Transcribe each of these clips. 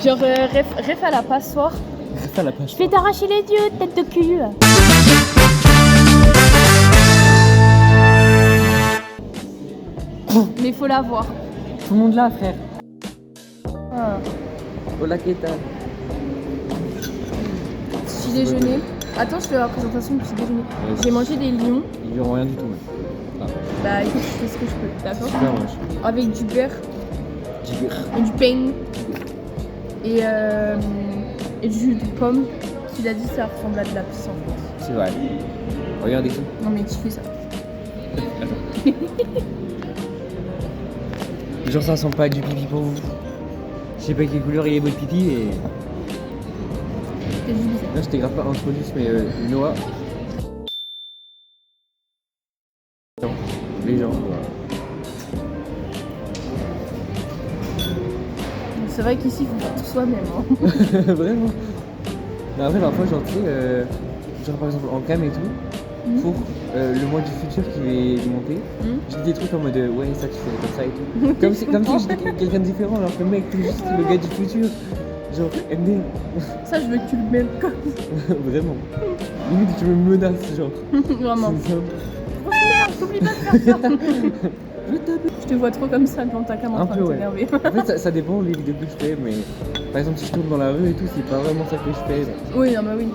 Genre, ref à la passoire. Ref à la passoire. Je vais t'arracher les yeux, tête de cul. Mais faut la voir. Tout le monde là, frère. Ah. Hola, qu'est-ce que Petit déjeuner. Attends, je fais la présentation du petit déjeuner. Ouais. J'ai mangé des lions. Ils verront rien du tout, même. Bah écoute, je fais ce que je peux, d'accord? Super moche. Avec du beurre Jigger. et du pain. Et du jus de pomme. Il a dit que ça ressemble à de la pisse en fait. C'est vrai. Regardez ça. Non mais tu fais ça. Genre ça sent pas du pipi pour vous. Je sais pas quelle couleur il est votre pipi et... C'est du bizarre. Là je t'ai grave pas introduit mais Noah. Non, les gens. C'est vrai qu'ici il faut faire tout soi-même. Hein. Vraiment. Mais après parfois genre tu sais, genre par exemple en cam et tout, pour le mois du futur qui va monter, je dis des trucs en mode ouais ça tu fais comme ça et tout. Comme si j'étais quelqu'un de différent alors que le mec c'est juste le gars du futur. Genre MD. Ça je veux que tu le mettes comme Vraiment. Limite tu me menaces genre. Vraiment. C'est ça. Oh merde, t'oublies pas de faire ça. Je te vois trop comme ça devant ta caméra en train de t'énerver. En fait ça dépend les vidéos que je fais mais par exemple si je tourne dans la rue et tout c'est pas vraiment ça que je fais. Oui non mais oui.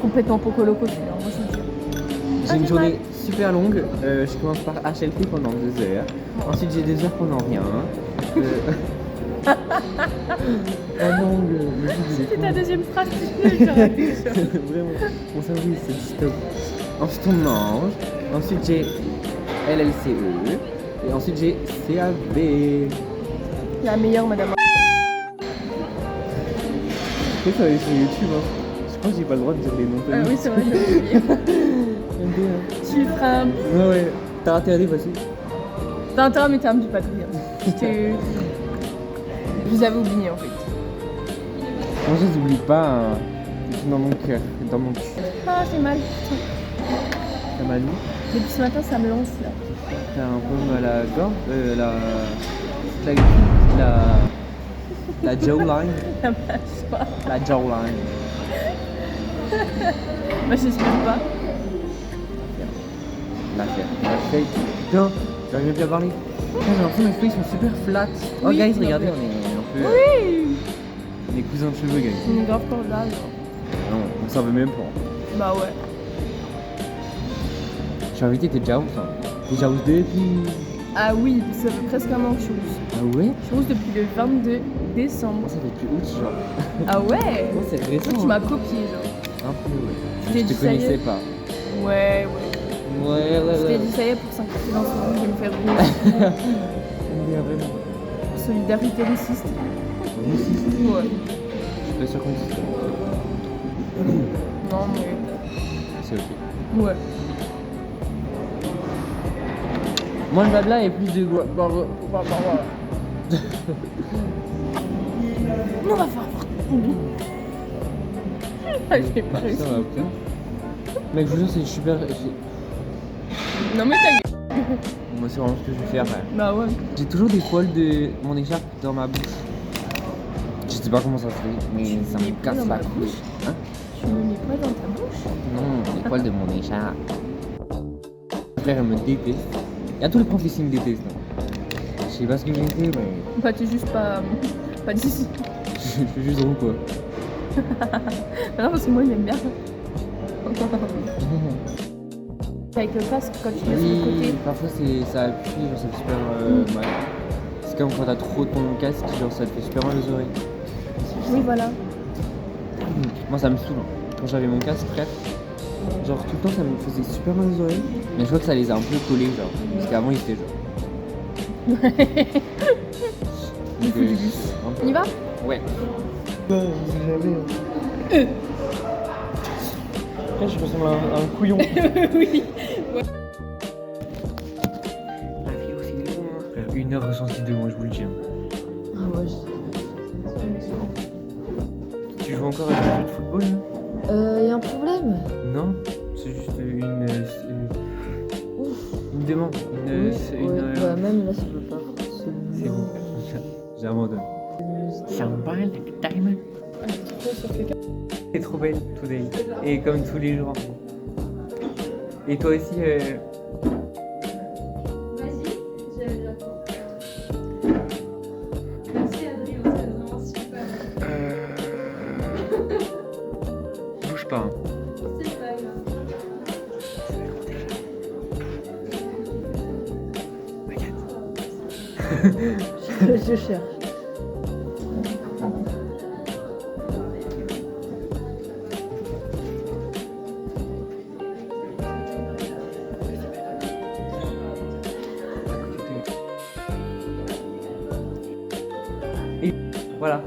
Complètement poco loco celui-là, moi je le dis. J'ai une journée super longue, je commence par HLP pendant 2 heures, ensuite j'ai 2 heures pendant rien. Ah non, c'est ta deuxième phrase, tu peux j'arrête. Vraiment, mon cerveau il se dit stop. Ensuite on mange, ensuite j'ai LLCE, et ensuite j'ai CAV. La meilleure madame. Et ça va aller sur YouTube, hein. Je pense que j'ai pas le droit de dire les noms. Ah oui c'est vrai, j'ai oublié. Tu le feras un... Ouais, t'as raté la vas-y. T'as intérêt à mettre un petit patrouille. Je vous avais oublié en fait. Moi je les oublie pas hein. Dans mon cœur, dans mon cul. Ah j'ai mal. T'as mal où? Depuis ce matin ça me lance là. T'as un peu mal à la gorge, la jawline. La mâchoire. La jawline. Bah j'espère pas. La feuille. Putain, j'arrive même plus à parler. Putain, j'ai l'impression que mes feuilles sont super flat. Oh Oui, guys, non, regardez, mais- on est un peu... Oui. On est cousins de cheveux, guys. On est grave cordial genre. Non, on s'en veut même pas. Bah ouais. Je suis invité, t'es déjà où ça? T'es déjà où depuis? Ah oui, ça fait presque un an que je suis rousse. Ah ouais? Je suis rousse depuis le 22 décembre. Ça fait depuis août, genre. Ah ouais? Moi, c'est récent. Toi, tu m'as copié genre. Un peu, ouais. Tu Je t'es te dit, ça y est. connaissais pas. Ouais. Ouais. Je t'ai dit ça y est pour s'incruster dans ce monde, je vais me faire rousse. Mais vraiment. Solidarité russiste. Russiste. Ouais. Je suis pas sûr qu'on dise ça. Non mais. C'est ok. Ouais. Moi, le blabla est plus de... Non, on va faire. Ah, j'ai pas réussi. Ça va, ok. Mec, je vous jure, c'est super... Non mais ta gueule. Moi, c'est vraiment ce que je vais faire. Ouais. Bah ouais. J'ai toujours des poils de mon écharpe dans ma bouche. Je sais pas comment ça se fait, mais ça mets me pas casse dans la ma couille. bouche Hein? Tu me mets pas dans ta bouche? Non, les poils de mon écharpe. Mon frère, elle me déteste. Il y a tous les profs ici qui me détestent. Non. Je sais pas ce que j'ai fait, mais Bah t'es juste pas d'ici. je suis juste drôle, quoi. Non parce que moi il m'aime bien. Avec le casque quand tu mets sur le Oui, côté. parfois ça appuie, genre ça fait super mal. C'est comme quand t'as trop ton casque, genre ça te fait super mal aux oreilles. Oui voilà. Moi ça me saoule. Hein. Quand j'avais mon casque, frère, genre tout le temps ça me faisait super mal aux oreilles. Mais je vois que ça les a un peu collés, genre. Parce qu'avant ils étaient genre. Il faut du bus. On y va? Ouais. Après, je ressemble à un couillon. Oui. La vie aussi est loin. Frère, 1h62 de moi, je vous le dis. Hein. Ah ouais. Tu joues encore à des jeux de football là? Y a un problème? Non, c'est juste une demande. Bah même là ça peut pas. C'est bon. J'abandonne. Champagne, diamond. C'est trop belle, today. Et comme tous les jours. Et toi aussi, Vas-y, merci Adrien, c'est vraiment super. bouge pas. Hein. C'est pas grave. Je cherche. Et voilà.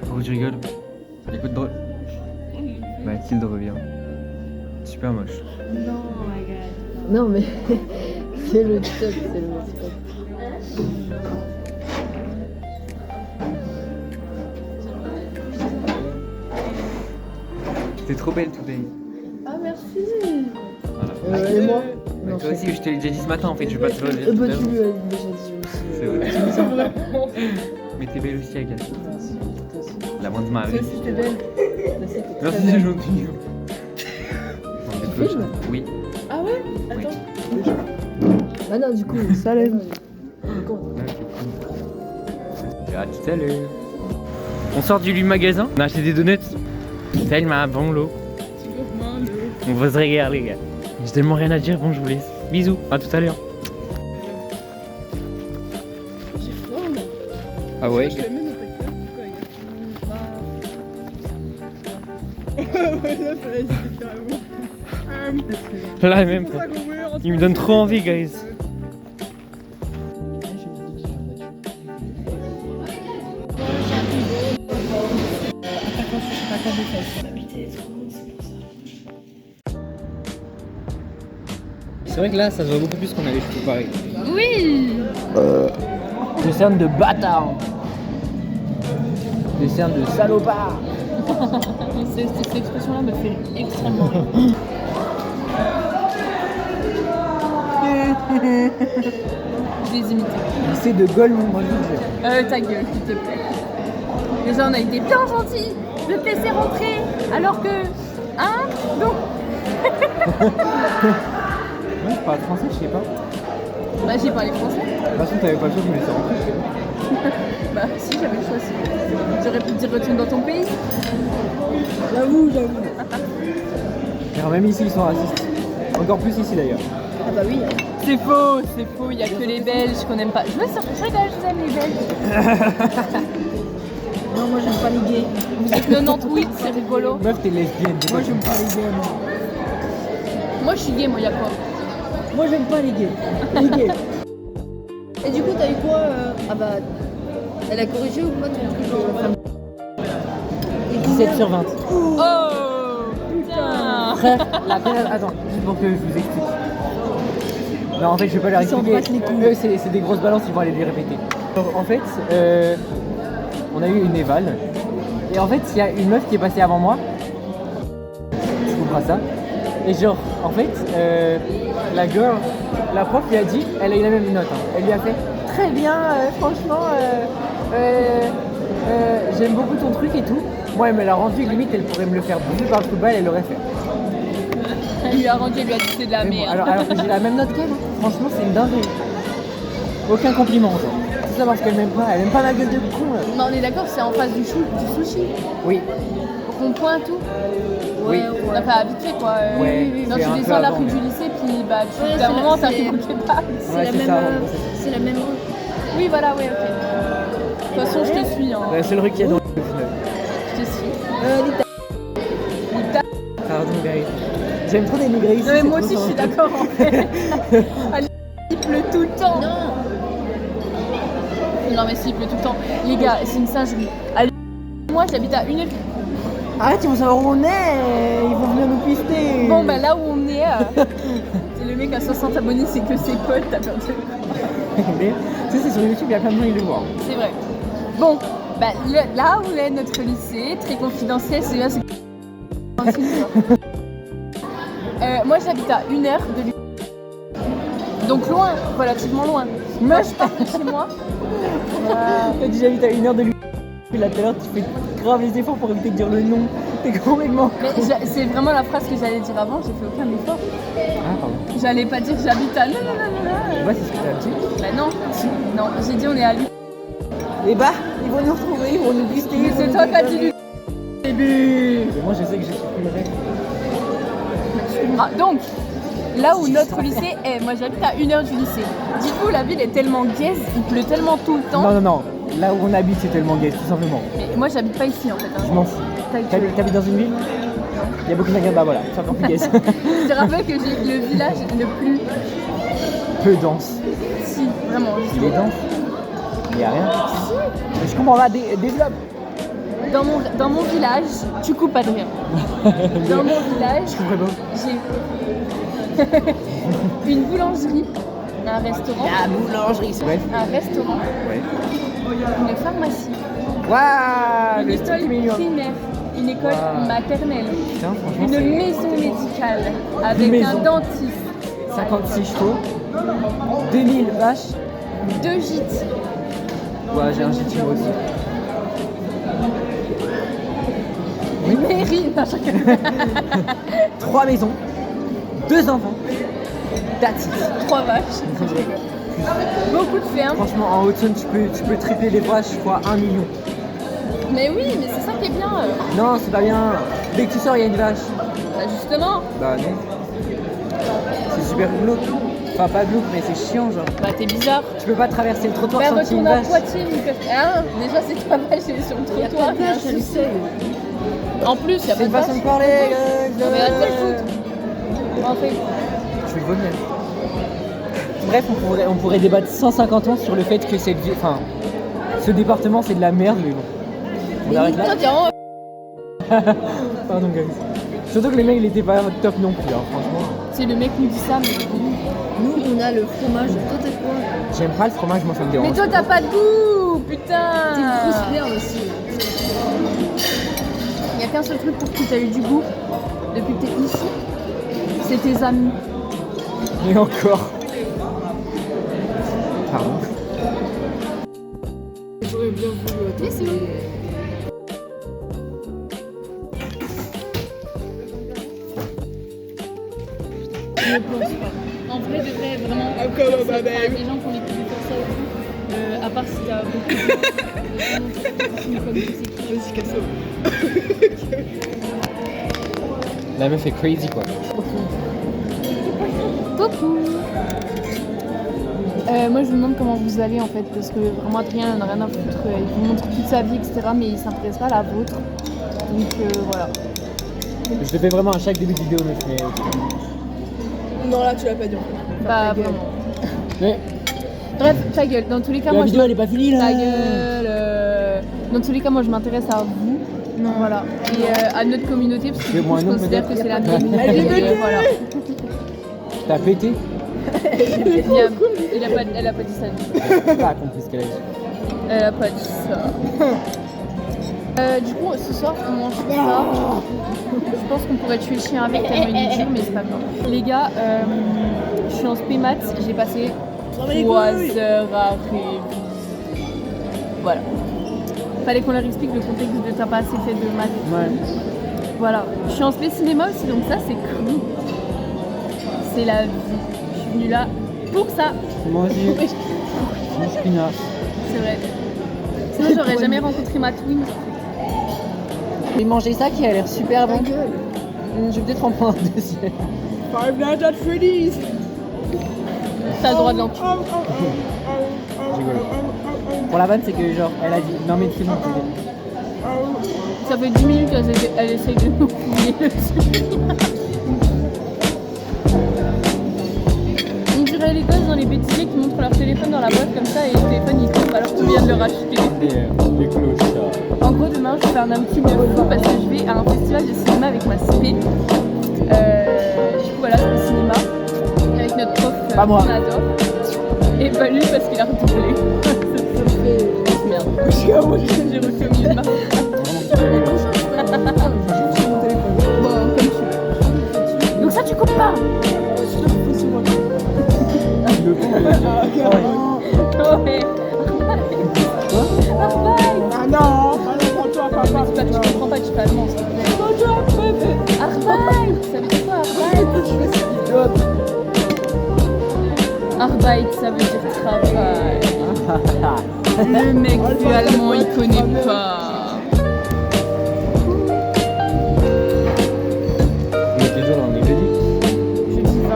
Pourquoi tu rigoles? Écoute drôle. Mathilde revient. Super moche. Non, my god. Non mais c'est le top, c'est le top. T'es trop belle today. Ah merci. Voilà. Et moi Mais Non, toi je aussi, je te l'ai déjà dit ce matin en fait, je vais pas te le dire. bah tout à tu l'heure. lui as déjà dit aussi. C'est vrai. C'est vrai. Mais t'es belle aussi, Agathe. Merci. Toi aussi. La moindre de ma Toi aussi t'es belle. Toi aussi, t'es très Merci, belle. c'est gentil. Tu filmes? Oui. Ah ouais? Attends. Ah non, du coup, salut. À tout à l'heure. On sort du magasin, on a acheté des donuts. Tellement bon l'eau. On va se régaler les gars. J'ai tellement rien à dire, bon je vous laisse. Bisous, à tout à l'heure. J'ai froid là. Ah ouais? Je vais même pas ouais, là, fallait carrément. Là même pas. Il me donne trop envie guys. C'est vrai que là ça se voit beaucoup plus qu'on avait les cheveux pareils. Oui. Des cernes de bâtard. Des cernes de salopard. Cette expression-là me fait extrêmement rire. Je les imite. C'est de Gaulle mon dieu. Ta gueule, s'il te plaît. Déjà, on a été bien gentils de te laisser rentrer, alors que. Hein? Donc. Moi je parle français, je sais pas. Bah, j'ai parlé français. De toute façon t'avais pas le choix de me laisser rentrer, je sais pas. Bah, si, j'avais le choix aussi. J'aurais pu te dire retourne dans ton pays. J'avoue. Alors même ici ils sont racistes. Encore plus ici d'ailleurs. Ah bah oui. C'est faux, il y a que les Belges qu'on aime pas. Je rigole, je aime les Belges. Non, moi j'aime pas les gays. Vous êtes 98, c'est rigolo. Meuf t'es lesbienne, dis Moi j'aime pas les gays. Moi je suis gay, moi y'a quoi? Moi j'aime pas les gays. Les gays. Et du coup t'as eu quoi Ah bah elle a corrigé ou pas ton truc 17 sur 20. Oh putain. Frère, la première... Attends, juste pour que je vous explique. Non, en fait, je vais pas leur Ils s'en expliquer. battent les couilles. Eux, c'est des grosses balances, ils vont aller les répéter. Alors, en fait, on a eu une éval. Et en fait, il y a une meuf qui est passée avant moi. Tu comprends ça. Et genre, en fait, la girl, la prof lui a dit, elle a eu la même note. Hein. Elle lui a fait très bien, franchement, j'aime beaucoup ton truc et tout. Moi, elle me l'a rendu, limite, elle pourrait me le faire bouffer par le trou de balle, elle l'aurait fait. Elle lui a rendu, elle lui a dit c'est de la Mais bon, merde. alors que j'ai la même note qu'elle, hein. Franchement, c'est une dinguerie. Aucun compliment, genre. Tout ça parce qu'elle m'aime pas, elle aime pas ma gueule de con. Là. Mais on est d'accord, c'est en face du sushi. Oui, Au rond-point et tout. oui. Enfin, vite fait quoi. Ouais, non, c'est tu un descends peu la avant, rue mais- du lycée, puis bah, tu Ouais, à un c'est moment, la- t'as c'est- fait le kebab. Ouais, c'est ça. c'est la même rue. Oui, voilà, ouais, ok. De toute façon, je te suis. Hein. La seule rue qu'il y a dans le final. Je te suis. Pardon, Gary. J'aime trop dénigrer ici. Non, mais c'est moi trop aussi, je suis sympa. d'accord en fait. Il pleut tout le temps. Non. Non, mais si, il pleut tout le temps. Les gars, c'est une singerie. Allez, moi, j'habite à 1h. Arrête, ils vont savoir où on est. Ils vont venir nous pister. Bon, bah là où on est, c'est le mec à 60 abonnés, c'est que ses potes, t'as perdu. Mais, tu sais, c'est sur YouTube, il y a plein de gens qui le voient. C'est vrai. Bon, bah là où est notre lycée, très confidentiel, c'est là, c'est Moi j'habite à 1 heure de lui. Donc loin, relativement loin. Moi je pars de chez moi. T'as dit j'habite à 1 heure de lui. Là tout à l'heure, tu fais grave les efforts pour éviter de dire le nom. T'es complètement. Mais c'est vraiment la phrase que j'allais dire avant, j'ai fait aucun effort. Ah, pardon. J'allais pas dire j'habite à. Ouais, c'est ce que t'as dit. Bah non, non, j'ai dit on est à lui. Et bah, ils vont nous retrouver, ils vont nous blister. Mais c'est toi qui as dit lui. Début. Moi, je sais que j'ai supprimé le règle. Ah, donc, là où notre lycée est, moi j'habite à 1 heure du lycée. Dites-vous, la ville est tellement gaze, il pleut tellement tout le temps. Non, non, non. Là où on habite, c'est tellement gay, tout simplement. Mais moi j'habite pas ici en fait. Hein. Je m'en fous. T'habites dans une ville? Il y a beaucoup de magasins, bah voilà, c'est encore plus gay. Je te rappelle que j'ai le village le plus. Peu dense. Si, vraiment. Il est dense? Il n'y a rien. Je comprends pas, développe. Dans mon village, tu coupes pas de rien. Dans mon village, Je comprends pas. j'ai une boulangerie, un restaurant. La boulangerie, c'est vrai. Un restaurant, Ouais. une pharmacie, Waouh, une le école truc mignon. primaire, une école Waouh. maternelle, Putain, franchement, une c'est maison médicale avec maison. un dentiste, 56 chevaux, 2000 vaches. 2 gîtes. Ouais, j'ai un gîte moi aussi. Une mairie, non, chacun. 3 maisons, 2 enfants. That's it. 3 vaches. Beaucoup de fermes. Franchement, en Haute-Saône, tu peux tripler les vaches, je crois, 1 million. Mais oui, mais c'est ça qui est bien. Non, c'est pas bien. Dès que tu sors, il y a une vache. Bah justement, Bah non. C'est super glauque. Enfin, pas glauque, mais c'est chiant, genre. bah t'es bizarre. Tu peux pas traverser le trottoir Bah sans qu'il y ait retourne une à vache. Poitiers, hein, déjà c'est pas mal, j'ai sur le Il y a trottoir. pas de vache à Lucé. En plus, il y a C'est pas une de vache. façon de parler, Non, mais arrête de le foutre. En fait, Je vais le vomir. Bref, on pourrait débattre 150 ans sur le fait que cette ville, enfin, ce département c'est de la merde, mais bon. On arrête là. putain, t'es vraiment. Pardon, guys. Surtout que les mecs, ils étaient pas top non plus, hein, franchement. C'est le mec qui nous dit ça, mais. Nous, on a le fromage. Toi, t'as quoi? J'aime pas le fromage, moi ça me dérange. Mais toi t'as pas de goût, putain. T'es une grosse merde aussi. Il y a qu'un seul truc pour qui t'as eu du goût depuis que t'es ici, c'est tes amis. Mais encore. Pardon. J'aurais bien voulu Mais c'est où? Je pense pas. En vrai, de vrai, vraiment. Les gens qui ont les pubs comme ça et tout, à part si t'as beaucoup de comme tu sais qui. Vas-y, casse-toi. La meuf est crazy quoi. Coucou. Moi je vous demande comment vous allez en fait parce que vraiment Adrien n'en a rien à foutre, il vous montre toute sa vie etc mais il s'intéresse pas à la vôtre donc voilà. Je le fais vraiment à chaque début de vidéo, mais Non, là, tu l'as pas dit. Bah vraiment. Mais Bref, ta gueule, dans tous les cas la moi vidéo elle est pas finie là. ta gueule dans tous les cas moi je m'intéresse à vous. Non voilà. Et à notre communauté parce que du coup, Moi, je non, considère que peut-être. c'est la mienne. LGBT. Et, voilà. T'as pété? Elle a pas dit ça. J'ai pas compris ce qu'elle a dit. Elle a pas dit ça. Du coup, ce soir, on mange ça. Je pense qu'on pourrait tuer le chien avec tellement il est dur, mais c'est pas grave. Les gars, je suis en spé maths, j'ai passé 3 heures à réviser. Voilà. Fallait qu'on leur explique le contexte de t'as pas assez fait de maths. Ouais. Voilà. Je suis en spé cinéma aussi, donc ça c'est cool. C'est la vie. Je suis venue là pour ça. Moi aussi. Oui, Je suis pinasse. c'est vrai. Sinon, j'aurais jamais rencontré ma twin. J'ai mangé ça qui a l'air super Ta bon. gueule. Je vais peut-être en prendre un deuxième. Five Nights at Freddy's. T'as le droit de l'enculer. Je rigole. Pour la vanne, c'est que genre, elle a dit non mais c'est bon. Ça fait 10 minutes qu'elle essaye de nous fouiller dessus. On dirait les gosses dans les bêtisiers qui montrent leur téléphone dans la boîte comme ça et le téléphone il tombe alors qu'on vient de le racheter. Les cloches. En gros demain je vais faire un outil de fou parce que je vais à un festival de cinéma avec ma spé. Du coup voilà c'est le cinéma avec notre prof Pas moi. qu'on adore. Et pas lui parce qu'il a redoublé. Merde. J'ai refait au milieu de ma. Bon, Arbeit, je fais allemand, ça veut dire. Arbeit, ça veut dire quoi, Arbeit? Arbeit, ça veut dire travail. Le mec du allemand, il connaît pas. On était déjà là, on est jeudi. Jeudi 20.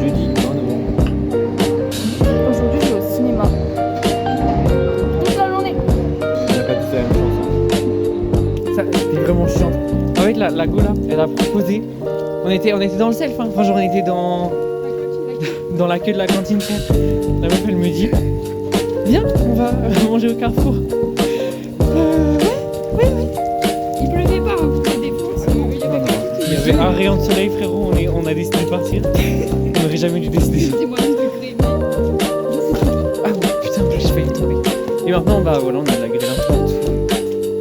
Jeudi 20 novembre. Aujourd'hui, je vais au cinéma. Toute la journée. On n'a pas tous la même chance. Ça, c'était vraiment chiant. En fait, la go là, elle a proposé. On était dans le self, hein. Enfin, genre, on était dans la queue de la cantine. La meuf, elle me dit viens, on va manger au Carrefour. Ouais. Il pleuvait pas, hein, pour la défense. Il y avait Non, pas il y avait un rayon de soleil, frérot. On a décidé de partir. On n'aurait jamais dû décider. C'était moins 1 degré. Ah ouais, putain, j'ai failli tomber. Et maintenant, bah voilà, on a la grille un peu.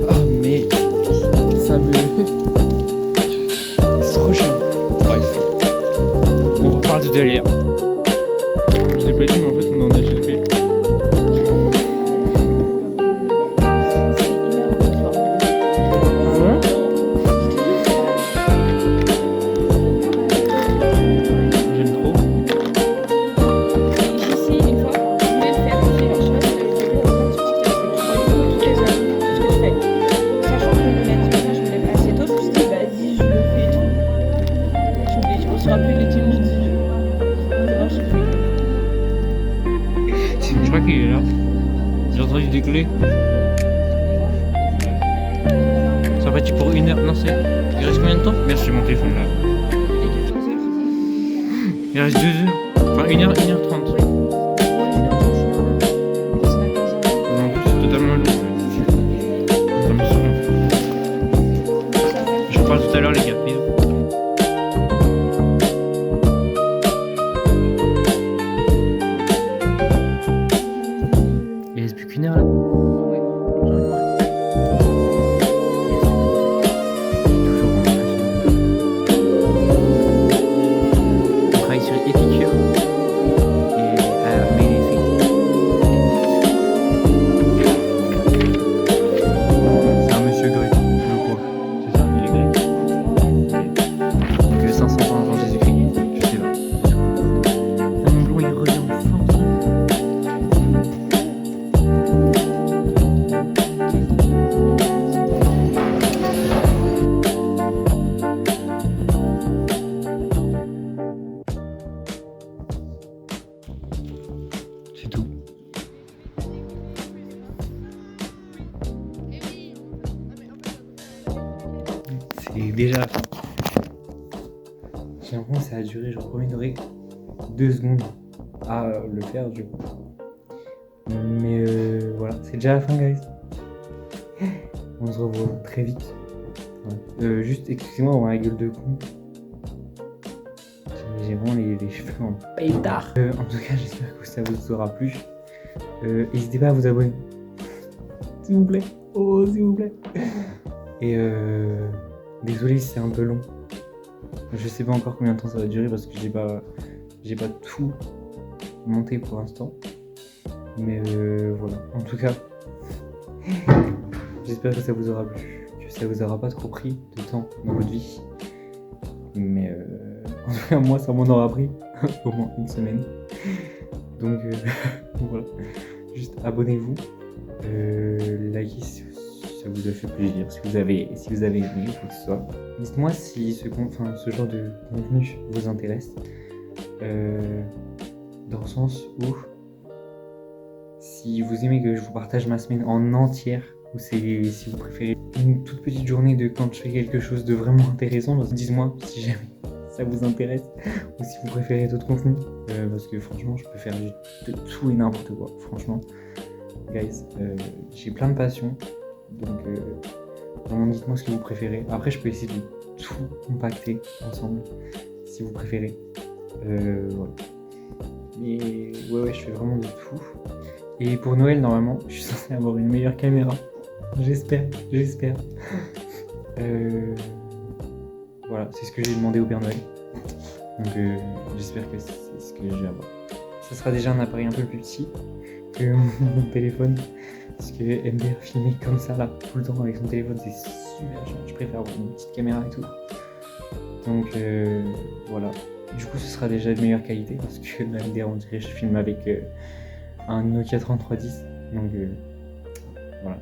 Ah, mais ça me. C'est trop chiant. Bref. On reparle de délire. Je l'ai pas dit, mais en fait, on en a déjà fait. J'aime trop. Ici, une fois, je voulais le faire. Je sais pas si je fais. Sachant que je me mettre, je me lève assez tôt, je me suis dit, vas-y, je le fais et tout. Je me suis rappelé, il était midi. Alors, j'ai fait. Je crois qu'il est là. J'ai entendu des clés. C'est reparti pour 1 heure. Non, c'est. Il reste combien de temps? Merde, j'ai mon téléphone là. Il reste 2 heures. Enfin, 1 heure, 1h30. En plus, c'est totalement lourd. Ça me saoule. Je vous parle tout à l'heure, les gars. Bisous. Il reste plus qu'1 heure là. On travaille sur Epicure et à Ménéfé. C'est un monsieur grec, je crois. C'est ça, il est grec. Donc 500 ans avant Jésus-Christ, je sais pas. Mon blond il revient en force. C'est tout. C'est déjà la fin. J'ai l'impression que ça a duré genre premier degré 2 secondes à le faire du coup. Mais voilà, c'est déjà la fin guys. On se revoit très vite. Ouais. Juste excusez-moi pour ma gueule de con. J'ai vraiment les cheveux en pétard. En tout cas, j'espère que ça vous aura plu. N'hésitez pas à vous abonner. S'il vous plaît. Oh, s'il vous plaît. Et désolé si c'est un peu long. Je sais pas encore combien de temps ça va durer parce que j'ai pas tout monté pour l'instant. Mais voilà. En tout cas, j'espère que ça vous aura plu. Que ça vous aura pas trop pris de temps dans votre vie. Mais en tout cas, moi, ça m'en aura pris au moins 1 semaine. Donc voilà. Juste abonnez-vous. Likez si ça vous a fait plaisir. Si vous avez aimé quoi que ce soit. Dites-moi si ce genre de contenu vous intéresse. Dans le sens où si vous aimez que je vous partage ma semaine en entière, ou si vous préférez une toute petite journée de quand je fais quelque chose de vraiment intéressant, dites-moi si jamais ça vous intéresse ou si vous préférez d'autres contenus. Parce que franchement, je peux faire de tout et n'importe quoi. Franchement, guys, j'ai plein de passions. Donc, vraiment, dites-moi ce que vous préférez. Après, je peux essayer de tout compacter ensemble si vous préférez. Voilà. Mais ouais, je fais vraiment de tout. Et pour Noël, normalement, je suis censé avoir une meilleure caméra. J'espère. Voilà, c'est ce que j'ai demandé au Père Noël. Donc j'espère que c'est ce que je vais avoir. Ça sera déjà un appareil un peu plus petit que mon téléphone. Parce que MDR filmer comme ça là, tout le temps avec son téléphone, c'est mais je préfère avoir une petite caméra et tout. Donc voilà. Du coup, ce sera déjà de meilleure qualité parce que là, on dirait que je filme avec un Nokia 3310. Donc voilà.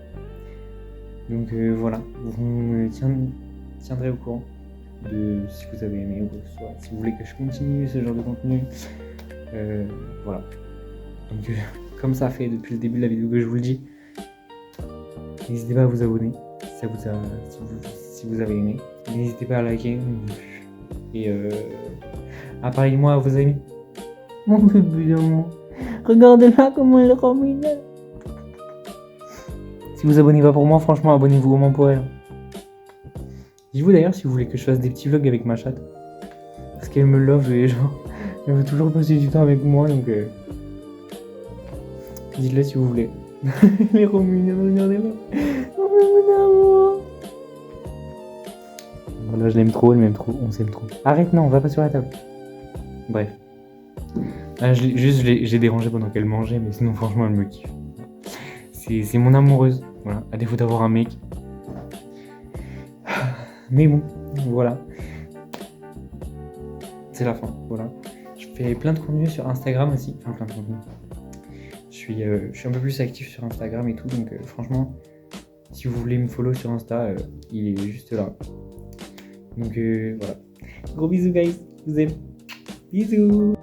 Donc voilà, vous me tiendrez au courant de si vous avez aimé ou quoi que ce soit, si vous voulez que je continue ce genre de contenu. Voilà. Donc comme ça fait depuis le début de la vidéo que je vous le dis, n'hésitez pas à vous abonner si vous avez aimé. N'hésitez pas à liker et à parler de moi à vos amis. Mon bébé d'amour, regardez-là comment elle est mignonne. Si vous abonnez pas pour moi, franchement, abonnez-vous au moins pour elle. Dites-vous d'ailleurs si vous voulez que je fasse des petits vlogs avec ma chatte. Parce qu'elle me love et genre, elle veut toujours passer du temps avec moi, donc dites-le si vous voulez. Elle est trop mignonne, regardez-la. Oh mon amour. Voilà, je l'aime trop, elle m'aime trop, on s'aime trop. Arrête, non, on va pas sur la table. Bref. Ah, j'ai dérangé pendant qu'elle mangeait, mais sinon franchement elle me kiffe. C'est mon amoureuse, voilà, à défaut d'avoir un mec. Mais bon, voilà. C'est la fin, voilà. Je fais plein de contenu sur Instagram aussi, enfin plein de contenu. Je suis un peu plus actif sur Instagram et tout, donc franchement, si vous voulez me follow sur Insta, il est juste là. Donc voilà. Gros bisous guys, je vous aime. Bisous.